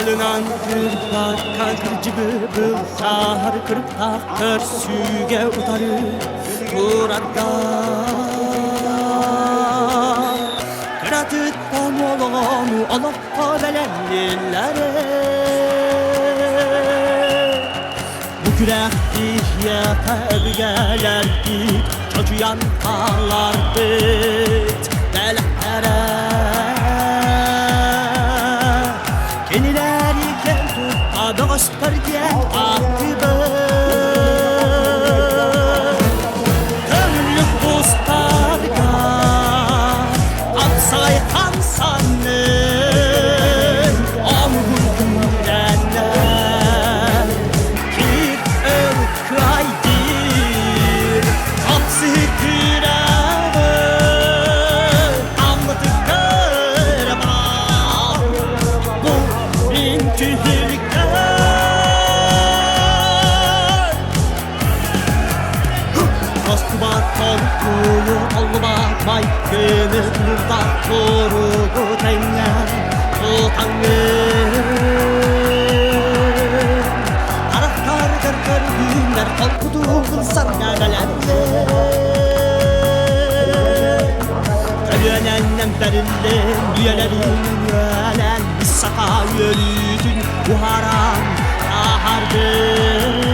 Elinan kırpar kalkırcı bıbıl Sahar kırpar körsüge utarı Burada Kıratıttan olonu Olokko belenlilere Bu kürek ihyata öbügeler git Çocuyan kalar bit Delere Kenileri kentu adı göstergen akıbı Gönlük buzlarga Aksay kansanın Omgun gülenler Kir ökaydir Hapsi kıramı Anlatıp kırma Bu Kostubat korkuyu olmak baykını Nurda korugu tengen tutangın Taraftar kırkır günler korkuduğun sargagalarla Ölüyenenden berinden düğelerin ölen Saka yürüdün bu haram ahardın